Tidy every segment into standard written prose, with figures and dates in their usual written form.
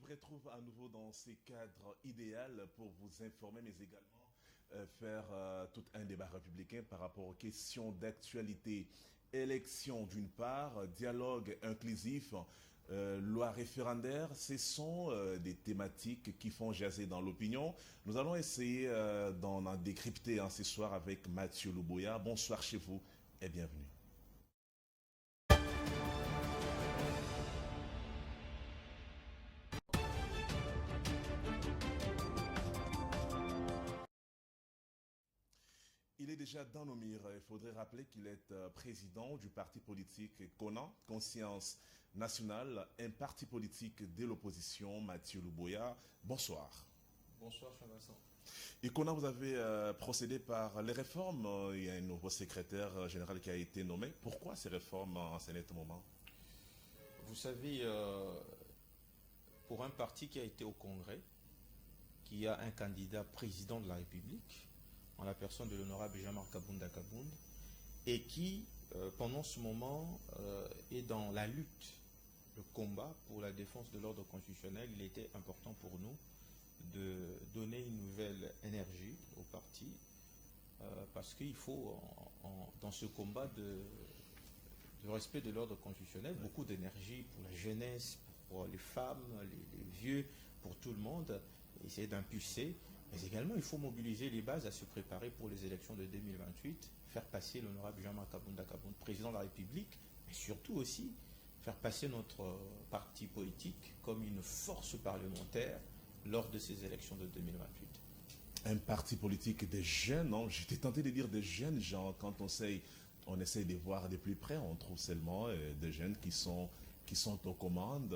retrouve à nouveau dans ces cadres idéal pour vous informer, mais également faire tout un débat républicain par rapport aux questions d'actualité. Élection d'une part, dialogue inclusif, loi référendaire, ce sont des thématiques qui font jaser dans l'opinion. Nous allons essayer d'en décrypter ce soir avec Mathieu Louboya. Bonsoir chez vous et bienvenue. Il est déjà dans nos mires. Il faudrait rappeler qu'il est président du parti politique CONA, Conscience Nationale, un parti politique de l'opposition. Mathieu Louboya, bonsoir. Bonsoir, Jean-Vincent. Et CONA, vous avez procédé par les réformes. Il y a un nouveau secrétaire général qui a été nommé. Pourquoi ces réformes en ce moment? Vous savez, pour un parti qui a été au Congrès, qui a un candidat président de la République, en la personne de l'honorable Jean-Marc Kabounda Kabound, et qui, pendant ce moment, est dans la lutte, le combat pour la défense de l'ordre constitutionnel, il était important pour nous de donner une nouvelle énergie au parti, parce qu'il faut, dans ce combat de respect de l'ordre constitutionnel, beaucoup d'énergie pour la jeunesse, pour les femmes, les vieux, pour tout le monde, essayer d'impulser. Mais également, il faut mobiliser les bases à se préparer pour les élections de 2028, faire passer l'honorable Jean-Marc Kabounda Kabound, président de la République, mais surtout aussi faire passer notre parti politique comme une force parlementaire lors de ces élections de 2028. Un parti politique des jeunes, non? J'étais tenté de dire des jeunes gens. Quand on essaie de voir de plus près, on trouve seulement des jeunes qui sont aux commandes.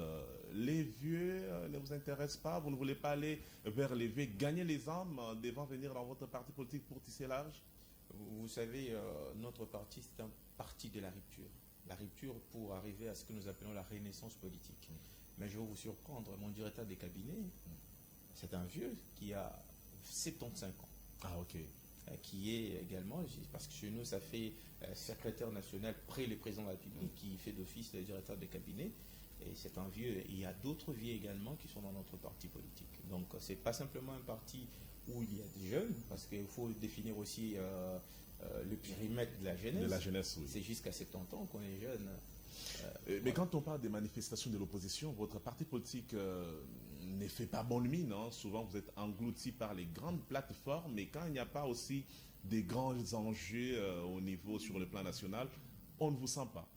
Les vieux ne vous intéressent pas, vous ne voulez pas aller vers les vieux, gagner les âmes devant venir dans votre parti politique pour tisser large? Vous savez, notre parti, c'est un parti de la rupture. La rupture pour arriver à ce que nous appelons la renaissance politique. Mais je vais vous surprendre, mon directeur des cabinets, c'est un vieux qui a 75 ans. Ah, ok. Qui est également, parce que chez nous, ça fait secrétaire national près le président de la République, qui fait d'office le directeur des cabinets. Et c'est un vieux. Et il y a d'autres vieux également qui sont dans notre parti politique. Donc, ce n'est pas simplement un parti où il y a des jeunes, parce qu'il faut définir aussi le périmètre de la jeunesse. De la jeunesse, oui. C'est jusqu'à 70 ans qu'on est jeune. Mais voilà. Quand on parle des manifestations de l'opposition, votre parti politique ne fait pas bonne mine. Hein. Souvent, vous êtes englouti par les grandes plateformes, mais quand il n'y a pas aussi des grands enjeux au niveau sur le plan national, on ne vous sent pas.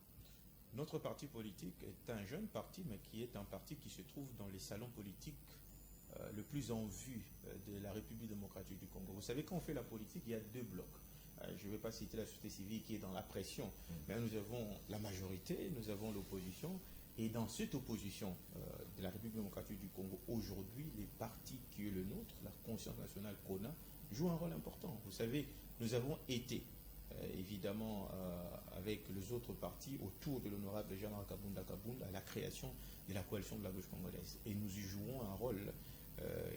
Notre parti politique est un jeune parti, mais qui est un parti qui se trouve dans les salons politiques le plus en vue de la République démocratique du Congo. Vous savez, quand on fait la politique, il y a deux blocs. Je ne vais pas citer la société civile qui est dans la pression, mais nous avons la majorité, nous avons l'opposition. Et dans cette opposition de la République démocratique du Congo, aujourd'hui, les partis qui est le nôtre, la Conscience nationale CONA, jouent un rôle important. Vous savez, nous avons été, évidemment, avec les autres partis, autour de l'honorable Jean-Marc Kabounda Kabound, à la création de la coalition de la gauche congolaise. Et nous y jouons un rôle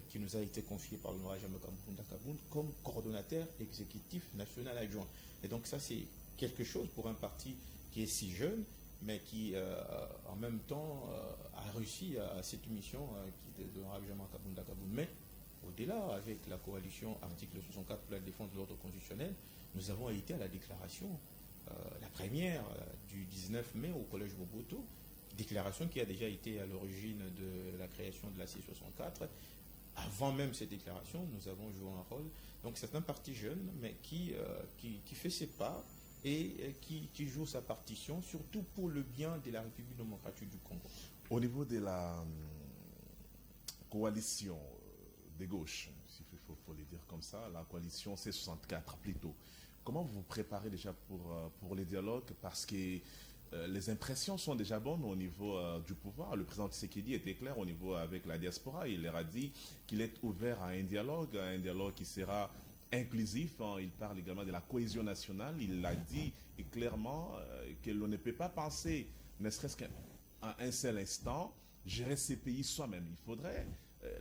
qui nous a été confié par l'honorable Jean-Marc Kabounda Kabound comme coordonnateur exécutif national adjoint. Et donc ça, c'est quelque chose pour un parti qui est si jeune, mais qui, en même temps, a réussi à cette mission qui est de l'honorable Jean-Marc Kabounda Kabound. Mais au-delà, avec la coalition article 64 pour la défense de l'ordre constitutionnel, nous avons été à la déclaration, la première du 19 mai au collège Boboto, déclaration qui a déjà été à l'origine de la création de la C64. Avant même cette déclaration, nous avons joué un rôle. Donc c'est un parti jeune, mais qui fait ses pas et qui joue sa partition, surtout pour le bien de la République démocratique du Congo. Au niveau de la coalition des gauches, s'il faut le dire comme ça, la coalition C64 plutôt, comment vous vous préparez déjà pour les dialogues? Parce que les impressions sont déjà bonnes au niveau du pouvoir. Le président Tshisekedi était clair au niveau avec la diaspora. Il leur a dit qu'il est ouvert à un dialogue qui sera inclusif. Hein. Il parle également de la cohésion nationale. Il a dit clairement que l'on ne peut pas penser, ne serait-ce qu'à un seul instant, gérer ces pays soi-même. Il faudrait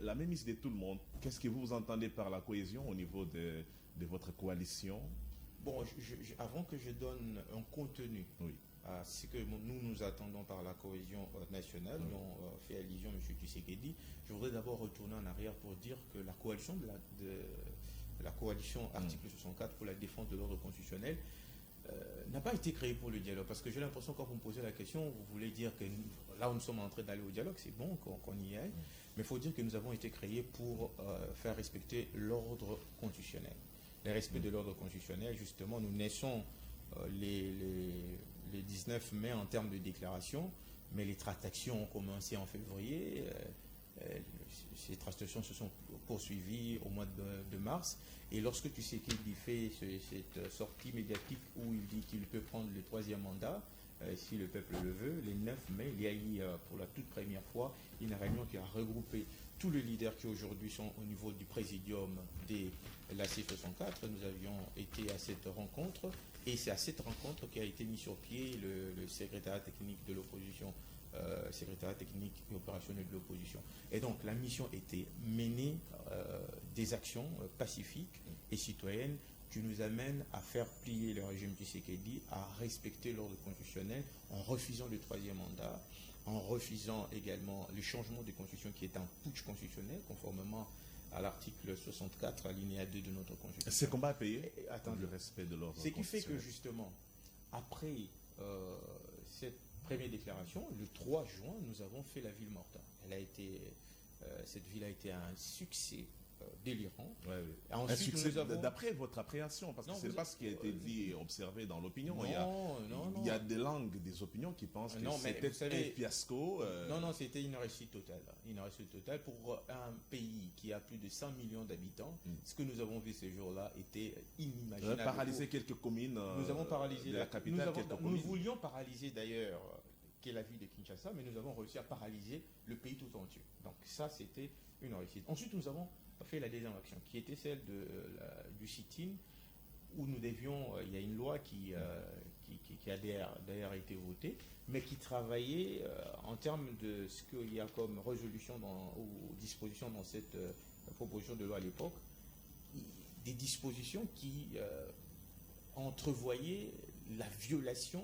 la même mise de tout le monde. Qu'est-ce que vous entendez par la cohésion au niveau de votre coalition? Bon, avant que je donne un contenu, oui, à ce que nous attendons par la cohésion nationale, dont fait allusion M. Tshisekedi, je voudrais d'abord retourner en arrière pour dire que la coalition la coalition article 64 pour la défense de l'ordre constitutionnel n'a pas été créée pour le dialogue. Parce que j'ai l'impression, quand vous me posez la question, vous voulez dire que là où nous sommes en train d'aller au dialogue, c'est bon qu'on y aille, mais il faut dire que nous avons été créés pour faire respecter l'ordre constitutionnel. Le respect de l'ordre constitutionnel, justement, nous naissons les 19 mai en termes de déclaration, mais les tractations ont commencé en février. Ces tractations se sont poursuivies au mois de mars. Et lorsque Tshisekedi fait cette sortie médiatique où il dit qu'il peut prendre le 3e mandat, si le peuple le veut, le 9 mai, il y a eu pour la toute première fois une réunion qui a regroupé tous les leaders qui aujourd'hui sont au niveau du présidium de la C64. Nous avions été à cette rencontre et c'est à cette rencontre qu'a été mis sur pied le secrétariat technique de l'opposition, secrétariat technique et opérationnel de l'opposition. Et donc la mission était mener des actions pacifiques et citoyennes qui nous amènent à faire plier le régime Tshisekedi, à respecter l'ordre constitutionnel en refusant le 3e mandat, en refusant également le changement de constitution qui est un putsch constitutionnel, conformément à l'article 64, alinéa 2 de notre constitution. Ces combats payés attendez, le respect de l'ordre constitutionnel. Ce qui fait que, constitutionnel. justement, après cette première déclaration, le 3 juin, nous avons fait la ville morte. Cette ville a été un succès délirant. Ouais, ouais. Ensuite, un succès nous avons... d'après votre appréhension, parce que Non, ce n'est vous pas ce qui a été dit et observé dans l'opinion. Non, Il y a des langues, des opinions qui pensent que Non, mais c'était vous savez- un fiasco. Non, c'était une réussite totale. Une réussite totale pour un pays qui a plus de 100 millions d'habitants. Ce que nous avons vu ces jours-là était inimaginable. Paralyser quelques communes Nous avons paralysé de la capitale, quelques nous communes. voulions paralyser d'ailleurs qui est la ville de Kinshasa, mais nous avons réussi à paralyser le pays tout entier. Donc ça, c'était une réussite. Ensuite, nous avons fait la deuxième action, qui était celle du sit-in, où nous devions, il y a une loi qui a d'ailleurs été votée, mais qui travaillait en termes de ce qu'il y a comme résolution ou disposition dans cette proposition de loi à l'époque, des dispositions qui entrevoyaient la violation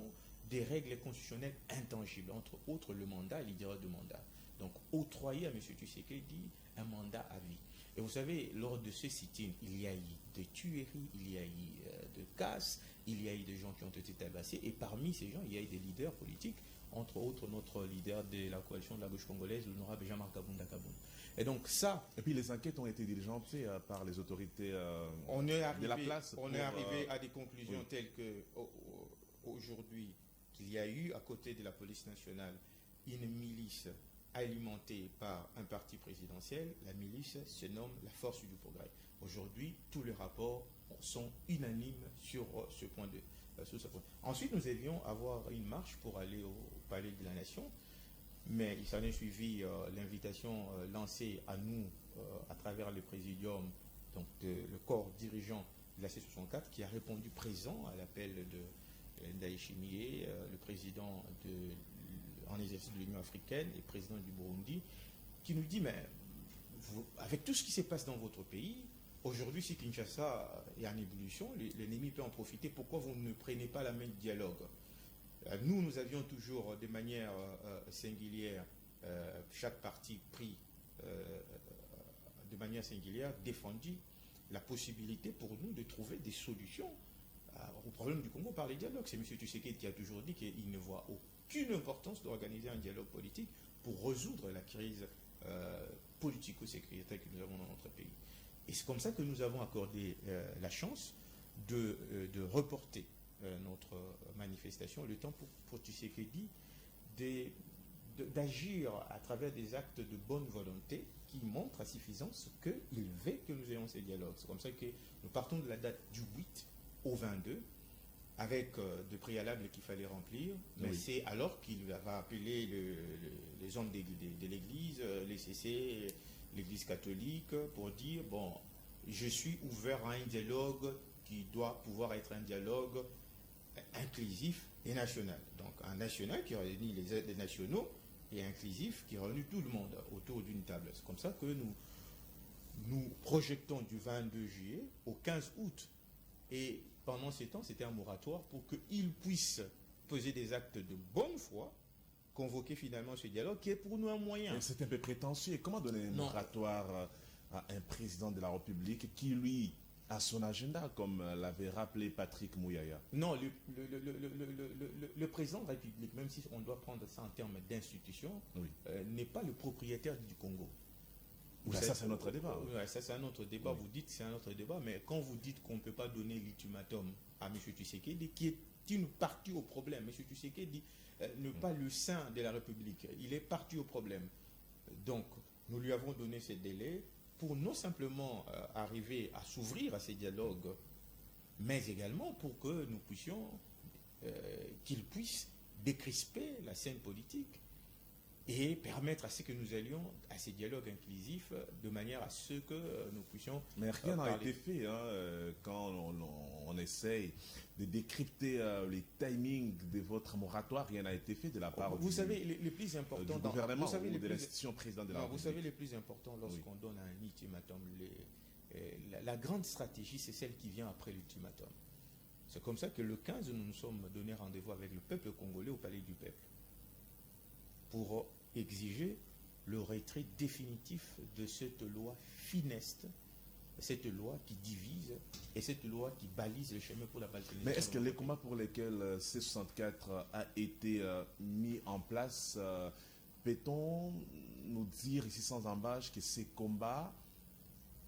des règles constitutionnelles intangibles, entre autres le mandat et l'idée de mandat. Donc, octroyer à M. Tshisekedi un mandat à vie. Et vous savez, lors de ce sit-in, il y a eu des tueries, il y a eu de casses, il y a eu des gens qui ont été tabassés, et parmi ces gens, il y a eu des leaders politiques, entre autres notre leader de la coalition de la gauche congolaise, l'honorable Jean-Marc Kabunda Kaboun. Et donc ça... Et puis les enquêtes ont été diligentées par les autorités de la place. On est arrivé à des conclusions telles que aujourd'hui, qu'il y a eu à côté de la police nationale une milice alimentée par un parti présidentiel. La milice se nomme la Force du Progrès. Aujourd'hui, tous les rapports sont unanimes sur ce point. Ensuite, nous devions avoir une marche pour aller au Palais de la Nation, mais il s'en est suivi l'invitation lancée à nous à travers le présidium, donc le corps dirigeant de la C64, qui a répondu présent à l'appel de Ndaye Chimie, le président en exercice de l'Union africaine et président du Burundi, qui nous dit, mais avec tout ce qui se passe dans votre pays, aujourd'hui, si Kinshasa est en ébullition, l'ennemi peut en profiter. Pourquoi vous ne prenez pas la main du dialogue? Nous avions toujours, de manière singulière, chaque parti pris de manière singulière, défendu la possibilité pour nous de trouver des solutions au problème du Congo par les dialogues. C'est M. Tshisekedi qui a toujours dit qu'il ne voit aucune importance d'organiser un dialogue politique pour résoudre la crise politico-sécuritaire que nous avons dans notre pays. Et c'est comme ça que nous avons accordé la chance de reporter notre manifestation, le temps pour Tshisekedi d'agir à travers des actes de bonne volonté qui montrent à suffisance qu'il veut que nous ayons ces dialogues. C'est comme ça que nous partons de la date du 8 au 22, avec de préalables qu'il fallait remplir, mais c'est alors qu'il va appeler les hommes de l'Église, les CC, l'Église catholique, pour dire, bon, je suis ouvert à un dialogue qui doit pouvoir être un dialogue inclusif et national. Donc un national qui réunit les nationaux et inclusif qui réunit tout le monde autour d'une table. C'est comme ça que nous projetons du 22 juillet au 15 août. Et pendant ces temps, c'était un moratoire pour qu'ils puissent poser des actes de bonne foi, convoquer finalement ce dialogue qui est pour nous un moyen. C'est un peu prétentieux. Comment donner un moratoire à un président de la République qui, lui, a son agenda, comme l'avait rappelé Patrick Mouyaya? Non, le président de la République, même si on doit prendre ça en termes d'institution, Oui. n'est pas le propriétaire du Congo. Oui, ça, c'est un autre débat. Ouais, ça, c'est un autre débat. Oui. Vous dites que c'est un autre débat, mais quand vous dites qu'on ne peut pas donner l'ultimatum à M. Tshisekedi, qui est une partie au problème, M. Tshisekedi n'est pas le saint de la République, il est parti au problème. Donc, nous lui avons donné ces délais pour non simplement arriver à s'ouvrir à ces dialogues, mais également pour que nous puissions, qu'il puisse décrisper la scène politique et permettre à ce que nous allions à ces dialogues inclusifs de manière à ce que nous puissions... Mais rien n'a été fait quand on essaye de décrypter les timings de votre moratoire. Rien n'a été fait de la part vous savez, les plus importants... du gouvernement vous savez, ou de l'institution président de la République. Vous savez, les plus importants lorsqu'on Oui. donne un ultimatum, la grande stratégie, c'est celle qui vient après l'ultimatum. C'est comme ça que le 15, nous nous sommes donné rendez-vous avec le peuple congolais au Palais du Peuple pour exiger le retrait définitif de cette loi funeste, cette loi qui divise et cette loi qui balise le chemin pour la balkanisation. Mais est-ce que les combats pour lesquels C64 a été mis en place, peut-on nous dire ici sans embâche que ces combats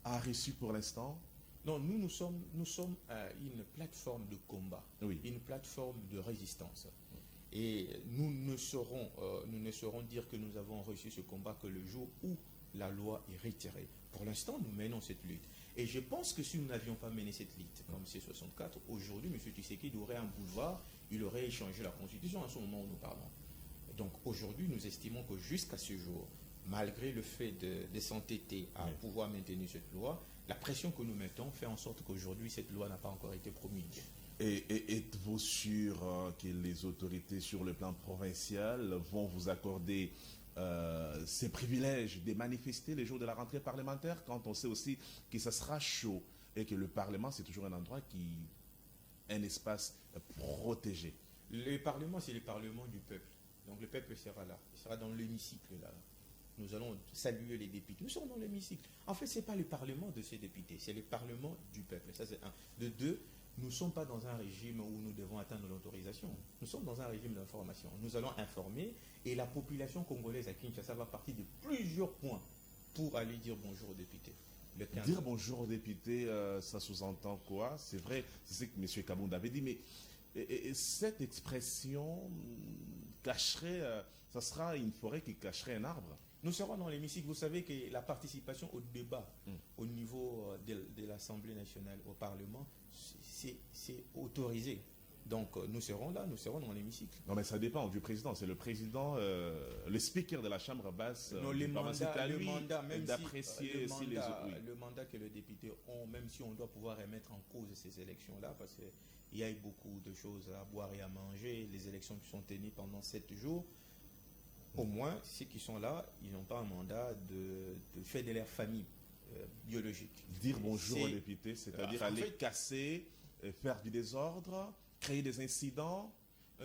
a reçu pour l'instant? Non, nous sommes une plateforme de combat, Oui. une plateforme de résistance. Et nous ne saurons dire que nous avons reçu ce combat que le jour où la loi est retirée. Pour l'instant, nous menons cette lutte. Et je pense que si nous n'avions pas mené cette lutte, comme C64, aujourd'hui, M. Tshisekedi aurait un boulevard, il aurait échangé la Constitution à ce moment où nous parlons. Donc aujourd'hui, nous estimons que jusqu'à ce jour, malgré le fait de s'entêter à pouvoir maintenir cette loi, la pression que nous mettons fait en sorte qu'aujourd'hui, cette loi n'a pas encore été promulguée. Et êtes-vous sûr que les autorités sur le plan provincial vont vous accorder ces privilèges de manifester les jours de la rentrée parlementaire, quand on sait aussi que ça sera chaud et que le Parlement, c'est toujours un endroit un espace protégé? Le Parlement, c'est le Parlement du peuple. Donc le peuple sera là. Il sera dans l'hémicycle là. Nous allons saluer les députés. Nous serons dans l'hémicycle. En fait, ce n'est pas le Parlement de ces députés, c'est le Parlement du peuple. Ça, c'est un. De deux, nous ne sommes pas dans un régime où nous devons atteindre l'autorisation. Nous sommes dans un régime d'information. Nous allons informer et la population congolaise à Kinshasa va partir de plusieurs points pour aller dire bonjour aux députés. Dire bonjour aux députés, ça sous-entend quoi? C'est vrai, c'est ce que M. Kabound avait dit, mais cette expression cacherait, ça sera une forêt qui cacherait un arbre. Nous serons dans l'hémicycle. Vous savez que la participation au débat au niveau de l'Assemblée nationale, au Parlement, c'est autorisé. Donc nous serons là, nous serons dans l'hémicycle. Non mais ça dépend du président. C'est le président, le speaker de la Chambre basse. Non, le mandat, même d'apprécier si les autres. Oui. Le mandat que les députés ont, même si on doit pouvoir remettre en cause ces élections-là, parce qu'il y a eu beaucoup de choses à boire et à manger, les élections qui sont tenues pendant 7 jours. Au moins, ceux qui sont là, ils n'ont pas un mandat de faire de leur famille biologique. Dire bonjour aux députés, c'est-à-dire aller casser, faire du désordre, créer des incidents.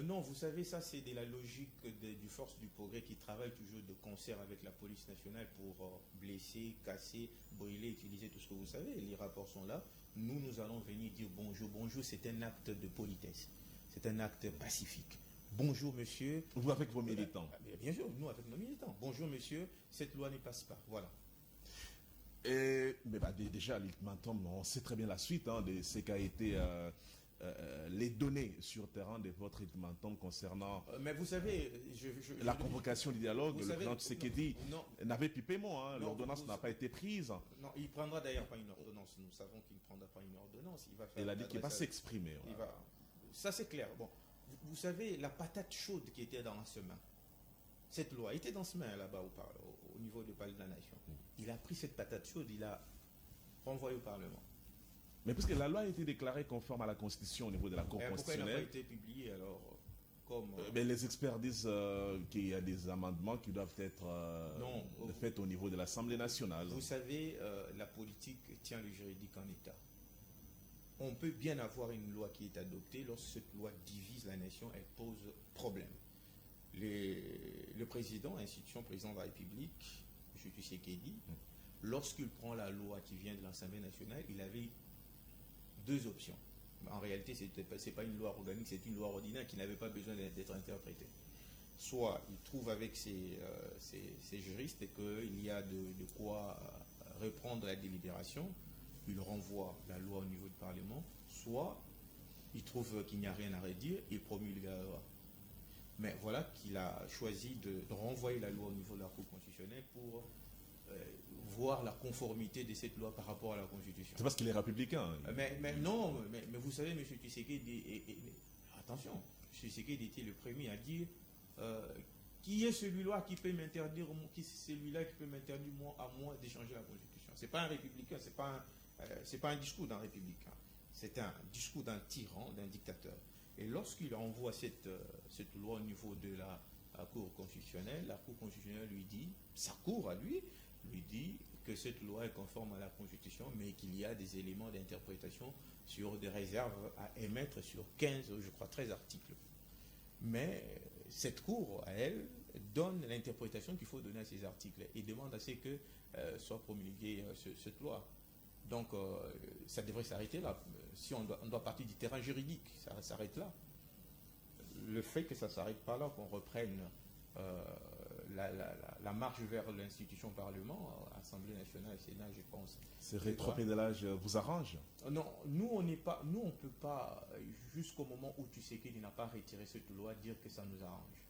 Non, vous savez, ça c'est de la logique du Force du Progrès qui travaille toujours de concert avec la police nationale pour blesser, casser, brûler, utiliser tout ce que vous savez. Les rapports sont là. Nous allons venir dire bonjour. Bonjour, c'est un acte de politesse. C'est un acte pacifique. Bonjour monsieur. Vous avec vos militants? Bien sûr, nous avec nos militants. Bonjour monsieur, cette loi ne passe pas. Voilà. Mais déjà, l'ultimatum, on sait très bien la suite de ce qu'a été les données sur terrain de votre ultimatum concernant mais vous savez, la convocation du dialogue. Le président Tshisekedi n'avait plus paiement. L'ordonnance n'a pas été prise. Non, il ne prendra d'ailleurs pas une ordonnance. Nous savons qu'il ne prendra pas une ordonnance. Il a dit qu'il va s'exprimer. Ça c'est clair. Bon. Vous savez, la patate chaude qui était dans ce main, cette loi était dans ce main là-bas au niveau du Palais de la Nation. Il a pris cette patate chaude, il l'a renvoyée au Parlement. Mais puisque la loi a été déclarée conforme à la Constitution au niveau de la Cour constitutionnelle... Pourquoi elle n'a pas été publiée alors mais les experts disent qu'il y a des amendements qui doivent être faits au niveau de l'Assemblée nationale. Vous savez, la politique tient le juridique en état. on peut bien avoir une loi qui est adoptée. Lorsque cette loi divise la nation, elle pose problème. Le président, institution président de la République, M. Tshisekedi, lorsqu'il prend la loi qui vient de l'Assemblée nationale, il avait deux options. En réalité, ce n'est pas une loi organique, c'est une loi ordinaire qui n'avait pas besoin d'être interprétée. Soit il trouve avec ses juristes qu'il y a de quoi reprendre la délibération, il renvoie la loi au niveau du Parlement, soit il trouve qu'il n'y a rien à redire, il promulgue la loi. Mais voilà qu'il a choisi de renvoyer la loi au niveau de la Cour constitutionnelle pour voir la conformité de cette loi par rapport à la Constitution. C'est parce qu'il est républicain. Mais non, mais vous savez, M. Tshisekedi, attention, M. Tshisekedi était le premier à dire qui est celui-là qui peut m'interdire, à moi d'échanger la Constitution. C'est pas un républicain, c'est pas un discours d'un républicain. C'est un discours d'un tyran, d'un dictateur. Et lorsqu'il envoie cette loi au niveau de la Cour constitutionnelle, la Cour constitutionnelle lui dit, sa cour à lui dit que cette loi est conforme à la Constitution, mais qu'il y a des éléments d'interprétation sur des réserves à émettre sur 15, je crois 13 articles. Mais cette cour, à elle, donne l'interprétation qu'il faut donner à ces articles et demande à ce que soit promulguée cette loi. Donc, ça devrait s'arrêter là. Si on doit partir du terrain juridique, ça s'arrête là. Le fait que ça ne s'arrête pas là, qu'on reprenne la marche vers l'institution Parlement, Assemblée nationale, Sénat, je pense. Ce rétropédalage vous arrange? Non, nous on ne peut pas, jusqu'au moment où Tshisekedi n'a pas retiré cette loi, dire que ça nous arrange.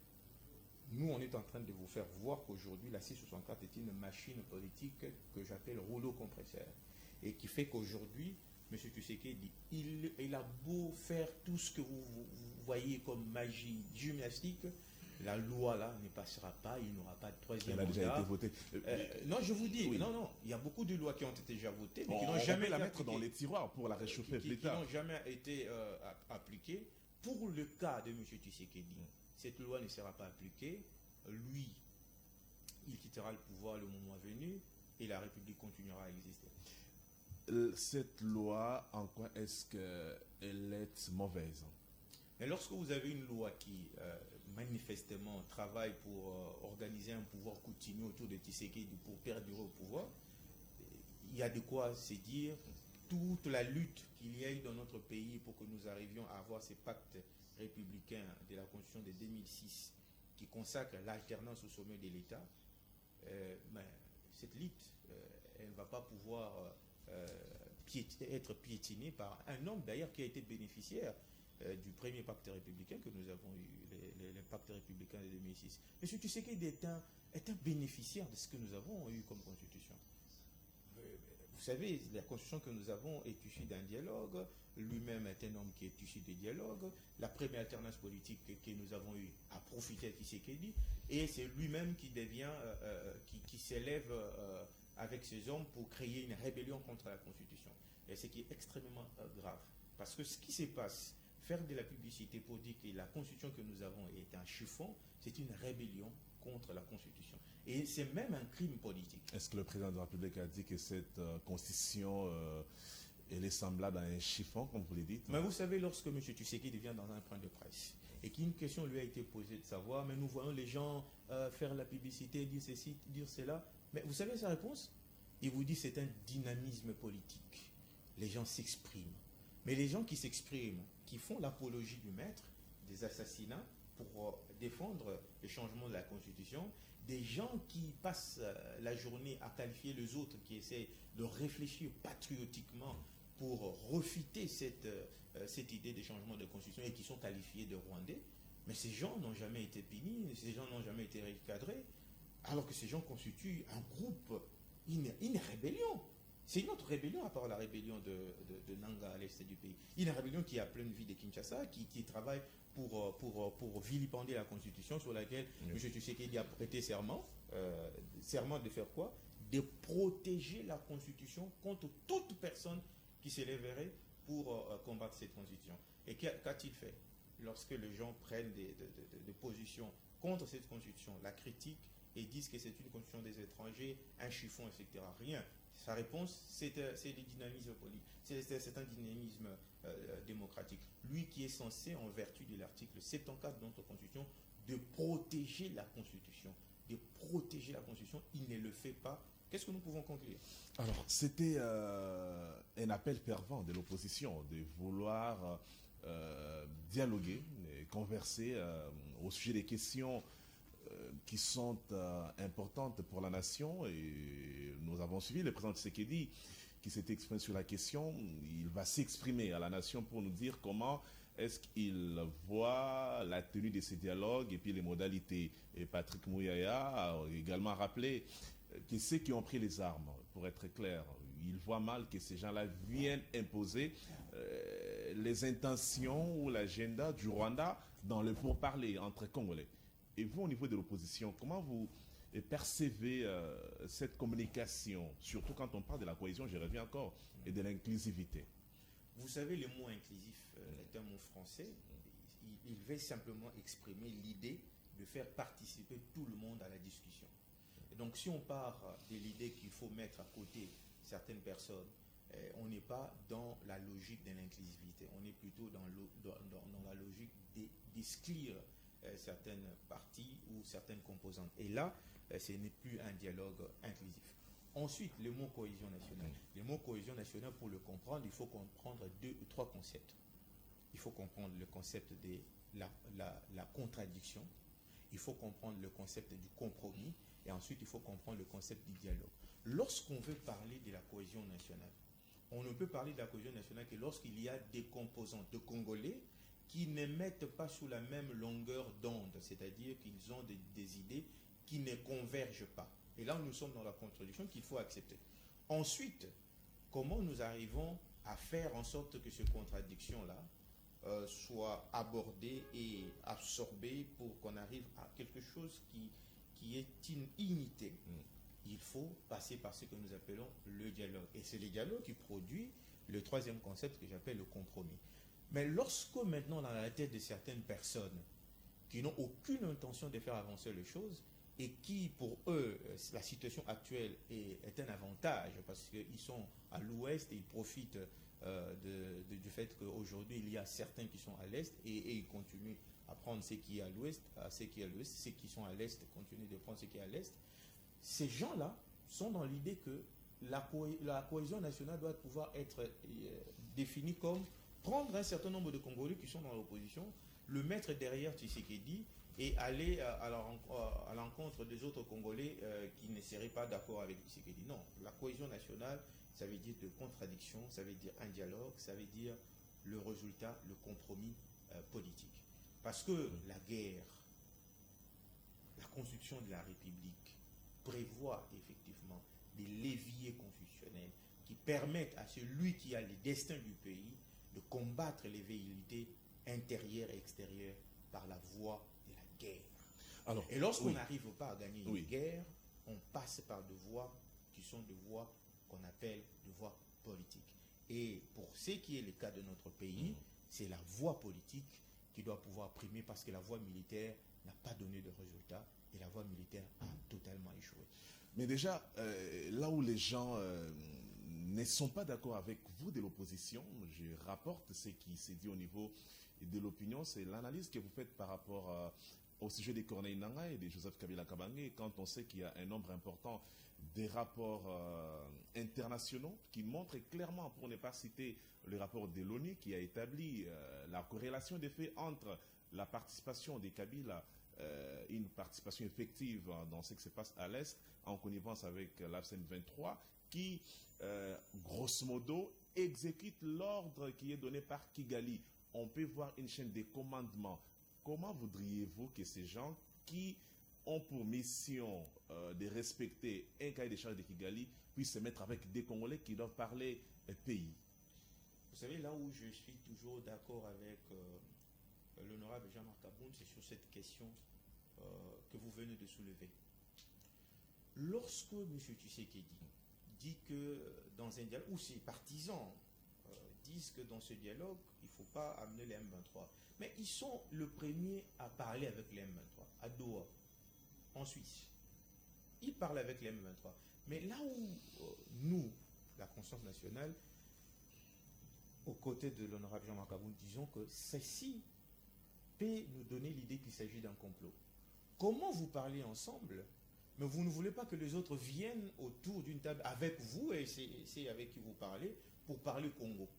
Nous, on est en train de vous faire voir qu'aujourd'hui, la C64 est une machine politique que j'appelle rouleau compresseur. Et qui fait qu'aujourd'hui, M. Tshisekedi, il a beau faire tout ce que vous voyez comme magie gymnastique, la loi là ne passera pas, il n'aura pas de troisième mandat. Elle a déjà été votée. Non, je vous dis, oui. non, il y a beaucoup de lois qui ont été déjà votées, mais qui n'ont on jamais peut la été mettre dans les tiroirs pour la réchauffer plus tard. Qui n'ont jamais été appliquées. Pour le cas de M. Tshisekedi, cette loi ne sera pas appliquée. Lui, il quittera le pouvoir le moment venu et la République continuera à exister. Cette loi, en quoi est-ce qu'elle est mauvaise? Mais lorsque vous avez une loi qui manifestement travaille pour organiser un pouvoir coutumier autour de Tshisekedi pour perdurer au pouvoir, il y a de quoi se dire toute la lutte qu'il y a eu dans notre pays pour que nous arrivions à avoir ces pactes républicains de la Constitution de 2006 qui consacrent l'alternance au sommet de l'État. Mais cette lutte, elle ne va pas pouvoir être piétinée par un homme d'ailleurs qui a été bénéficiaire du premier pacte républicain que nous avons eu, le pacte républicain de 2006. M. Tshisekedi est un bénéficiaire de ce que nous avons eu comme constitution. Vous savez, la constitution que nous avons est issue d'un dialogue, lui-même est un homme qui est issu de dialogue, la première alternance politique que nous avons eue a profité à Tshisekedi, et c'est lui-même qui devient, qui s'élève avec ses hommes pour créer une rébellion contre la constitution. Et ce qui est extrêmement grave. Parce que ce qui se passe, faire de la publicité pour dire que la constitution que nous avons est un chiffon, c'est une rébellion contre la constitution. Et c'est même un crime politique. Est-ce que le président de la République a dit que cette constitution elle est semblable à un chiffon, comme vous le dites? Mais vous savez, lorsque M. Tshisekedi vient dans un point de presse et qu'une question lui a été posée de savoir, mais nous voyons les gens faire la publicité, dire ceci, dire cela, mais vous savez sa réponse? Il vous dit c'est un dynamisme politique. Les gens s'expriment. Mais les gens qui s'expriment, qui font l'apologie du maître, des assassinats, pour défendre le changement de la Constitution, des gens qui passent la journée à qualifier les autres, qui essaient de réfléchir patriotiquement pour refuter cette idée de changement de Constitution et qui sont qualifiés de Rwandais, mais ces gens n'ont jamais été punis, ces gens n'ont jamais été recadrés, alors que ces gens constituent un groupe, une rébellion. C'est une autre rébellion à part la rébellion de Nanga à l'est du pays. Une rébellion qui a pleine vie de Kinshasa, qui travaille pour vilipender la Constitution sur laquelle M. Tshisekedi a prêté serment. Serment de faire quoi? De protéger la Constitution contre toute personne qui s'élèverait pour combattre cette Constitution. Et qu'a-t-il fait? Lorsque les gens prennent des positions contre cette Constitution, la critiquent, et disent que c'est une constitution des étrangers, un chiffon, etc. Rien. Sa réponse, c'est du dynamisme politique, c'est un dynamisme démocratique. Lui qui est censé, en vertu de l'article 74 de notre Constitution, de protéger la Constitution. De protéger la Constitution, il ne le fait pas. Qu'est-ce que nous pouvons conclure? Alors, c'était un appel fervent de l'opposition de vouloir dialoguer, et converser au sujet des questions qui sont importantes pour la nation. Et nous avons suivi le président Tshisekedi qui s'est exprimé sur la question. Il va s'exprimer à la nation pour nous dire comment est-ce qu'il voit la tenue de ces dialogues et puis les modalités. Et Patrick Mouyaya a également rappelé que ceux qui ont pris les armes, pour être clair, il voit mal que ces gens-là viennent imposer les intentions ou l'agenda du Rwanda dans le pourparler entre Congolais. Et vous, au niveau de l'opposition, comment vous percevez cette communication, surtout quand on parle de la cohésion, je reviens encore, et de l'inclusivité? Vous savez, le mot inclusif est un mot français. Il veut simplement exprimer l'idée de faire participer tout le monde à la discussion. Et donc, si on part de l'idée qu'il faut mettre à côté certaines personnes, on n'est pas dans la logique de l'inclusivité. On est plutôt dans la logique d'exclure certaines parties ou certaines composantes. Et là, ce n'est plus un dialogue inclusif. Ensuite, le mot cohésion nationale. Le mot cohésion nationale, pour le comprendre, il faut comprendre 2 ou 3 concepts. Il faut comprendre le concept de la contradiction. Il faut comprendre le concept du compromis. Et ensuite, il faut comprendre le concept du dialogue. Lorsqu'on veut parler de la cohésion nationale, on ne peut parler de la cohésion nationale que lorsqu'il y a des composants de Congolais qui ne mettent pas sous la même longueur d'onde, c'est-à-dire qu'ils ont des idées qui ne convergent pas. Et là, nous sommes dans la contradiction qu'il faut accepter. Ensuite, comment nous arrivons à faire en sorte que ces contradictions-là soient abordées et absorbées pour qu'on arrive à quelque chose qui est une unité? Il faut passer par ce que nous appelons le dialogue. Et c'est le dialogue qui produit le 3e concept que j'appelle le compromis. Mais lorsque maintenant, dans la tête de certaines personnes qui n'ont aucune intention de faire avancer les choses, et qui, pour eux, la situation actuelle est un avantage, parce qu'ils sont à l'ouest et ils profitent du fait qu'aujourd'hui, il y a certains qui sont à l'est, et ils continuent à prendre ce qui est à l'ouest, ceux qui sont à l'est continuent de prendre ce qui est à l'est. Ces gens-là sont dans l'idée que la cohésion nationale doit pouvoir être définie comme prendre un certain nombre de Congolais qui sont dans l'opposition, le mettre derrière Tshisekedi et aller à l'encontre des autres Congolais qui ne seraient pas d'accord avec Tshisekedi. Non, la cohésion nationale, ça veut dire de contradiction, ça veut dire un dialogue, ça veut dire le résultat, le compromis politique. Parce que la guerre, la construction de la République prévoit effectivement des leviers constitutionnels qui permettent à celui qui a le destin du pays de combattre les velléités intérieures et extérieures par la voie de la guerre. Alors, et lorsqu'on n'arrive pas à gagner une guerre, on passe par des voies qui sont des voies qu'on appelle des voies politiques. Et pour ce qui est le cas de notre pays, c'est la voie politique qui doit pouvoir primer parce que la voie militaire n'a pas donné de résultat et la voie militaire a totalement échoué. Mais déjà, là où les gens ne sont pas d'accord avec vous de l'opposition, je rapporte ce qui s'est dit au niveau de l'opinion, c'est l'analyse que vous faites par rapport au sujet des Corneille Nangaa et de Joseph Kabila Kabange, quand on sait qu'il y a un nombre important des rapports internationaux qui montrent clairement, pour ne pas citer le rapport de l'ONU qui a établi la corrélation des faits entre la participation des Kabila, une participation effective dans ce qui se passe à l'Est, en connivence avec l'AFCEN 23, qui, grosso modo, exécute l'ordre qui est donné par Kigali. On peut voir une chaîne de commandements. Comment voudriez-vous que ces gens qui ont pour mission de respecter un cahier des charges de Kigali puissent se mettre avec des Congolais qui doivent parler pays? Vous savez, là où je suis toujours d'accord avec l'honorable Jean-Marc Aboun, c'est sur cette question que vous venez de soulever. Lorsque M. Tshisekedi dit que dans un dialogue, ou ses partisans disent que dans ce dialogue, il ne faut pas amener les M23, mais ils sont le premier à parler avec les M23, à Doha, en Suisse. il parle avec les M23. Mais là où nous, la conscience nationale, aux côtés de l'honorable Jean-Marc Aboun, disons que ceci peut nous donner l'idée qu'il s'agit d'un complot. Comment vous parlez ensemble, mais vous ne voulez pas que les autres viennent autour d'une table avec vous, et c'est avec qui vous parlez, pour parler Congo.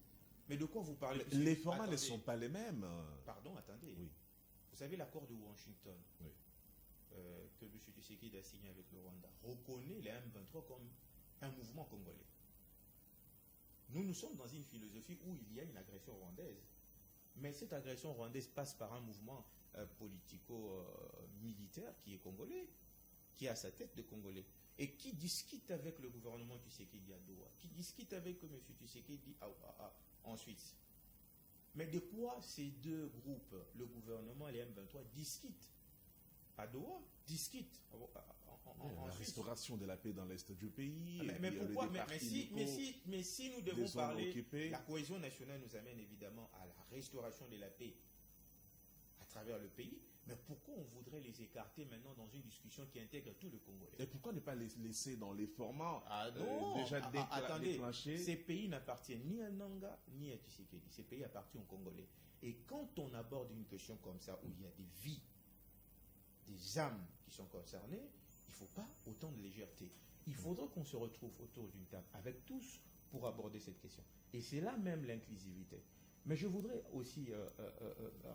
Mais de quoi vous parlez? Les formats ne sont pas les mêmes. Pardon, attendez. Oui. Vous savez, l'accord de Washington, Oui. que M. Tshisekedi a signé avec le Rwanda, reconnaît les M23 comme un mouvement congolais. Nous sommes dans une philosophie où il y a une agression rwandaise. Mais cette agression rwandaise passe par un mouvement politico-militaire qui est congolais, qui a sa tête de congolais, et qui discute avec le gouvernement Tshisekedi à Doha, qui discute avec M. Tshisekedi en Suisse. Mais de quoi ces deux groupes, le gouvernement et les M23, discutent à Doha, discutent La restauration de la paix dans l'est du pays. Mais pourquoi? Mais si nous devons parler, occupées. La cohésion nationale nous amène évidemment à la restauration de la paix à travers le pays. Mais pourquoi on voudrait les écarter maintenant dans une discussion qui intègre tout le Congolais? Et pourquoi ne pas les laisser dans les formats déjà attendez, déclenchés? Ces pays n'appartiennent ni à Nanga ni à Tshisekedi. Ces pays appartiennent aux Congolais. Et quand on aborde une question comme ça, où il y a des vies, des âmes qui sont concernées, il ne faut pas autant de légèreté. Il faudra qu'on se retrouve autour d'une table avec tous pour aborder cette question. Et c'est là même l'inclusivité. Mais je voudrais aussi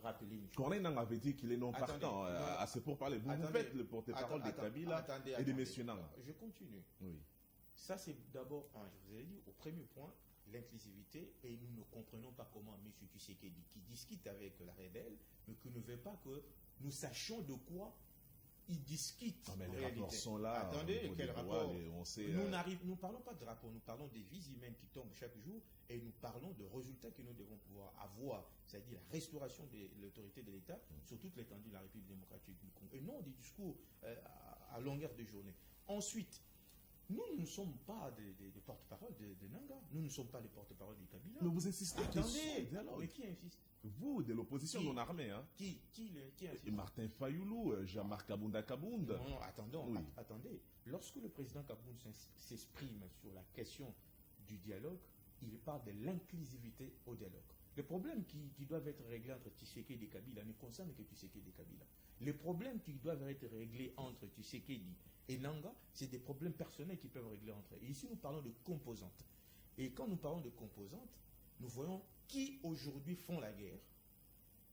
rappeler une chose. Corneille Nangaa avait dit qu'il est non partant à ce pourparler. Vous faites le porte-parole des Kabila et des messieurs Nangaa. Je continue. Oui. Ça, c'est d'abord, je vous ai dit, au premier point, l'inclusivité, et nous ne comprenons pas comment M. Tshisekedi, qui discute avec la rebelle, mais qui ne veut pas que nous sachions de quoi il discute. Non, mais en les réalité. rapports sont là. Attendez, quel rapport? On sait, Nous ne parlons pas de rapports, nous parlons des vies humaines qui tombent chaque jour, et nous parlons de résultats que nous devons pouvoir avoir, c'est-à-dire la restauration de l'autorité de l'État sur toute l'étendue de la République démocratique du Congo, et non des discours à longueur de journée. Ensuite, nous ne sommes pas des porte-parole de Nangaa. Nous ne sommes pas les porte-parole des Kabila. Mais vous insistez. Attendez, mais qui insiste? Vous, de l'opposition non armée. Hein. Qui insiste? Et Martin Fayoulou, Jean-Marc Kabounda Kabound. Non, attendez. Lorsque le président Kabound s'exprime sur la question du dialogue, il parle de l'inclusivité au dialogue. Les problèmes qui doivent être réglés entre Tshisekedi et Kabila ne concernent que Tshisekedi et Kabila. Les problèmes qui doivent être réglés entre Tshisekedi et Nangaa, c'est des problèmes personnels qui peuvent régler entre eux. Et ici, nous parlons de composantes. Et quand nous parlons de composantes, nous voyons qui aujourd'hui font la guerre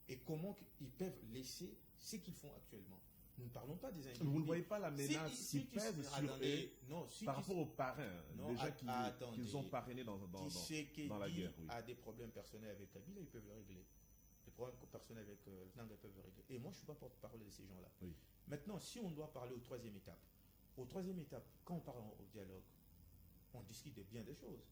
et comment ils peuvent laisser ce qu'ils font actuellement. Nous ne parlons pas des individus. Vous ne voyez pas la menace qui pèse sur eux par rapport aux parrains, déjà qu'ils ont parrainé dans la guerre. Oui. A des problèmes personnels avec Kabila, ils peuvent le régler. Les problèmes personnels avec Nangaa, ils peuvent le régler. Et moi, je ne suis pas porte-parole de ces gens-là. Oui. Maintenant, si on doit parler aux troisième étape, quand on parle au dialogue, on discute de bien des choses.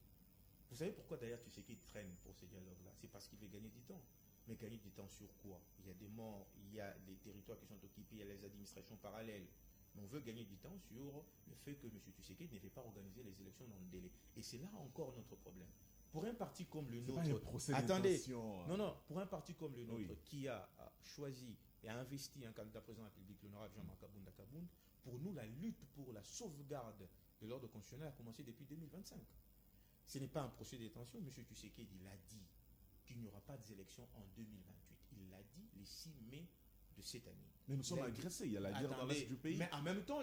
Vous savez pourquoi d'ailleurs Tshisekedi traîne pour ces dialogues-là? C'est parce qu'il veut gagner du temps. Mais gagner du temps sur quoi? Il y a des morts, il y a des territoires qui sont occupés, il y a les administrations parallèles. Mais on veut gagner du temps sur le fait que M. Tshisekedi ne fait pas organiser les élections dans le délai. Et c'est là encore notre problème. Pour un parti comme le nôtre... Attendez, pour un parti comme le nôtre qui a choisi et a investi un candidat président de la République, l'honorable Jean-Marc Kabounda Kabound, pour nous, la lutte pour la sauvegarde de l'ordre constitutionnel a commencé depuis 2025. Ce n'est pas un procès de détention. M. Tshisekedi l'a dit qu'il n'y aura pas d'élections en 2028. Il l'a dit le 6 mai de cette année. Mais nous sommes agressés, il y a la guerre dans l'est du pays. Mais en même temps,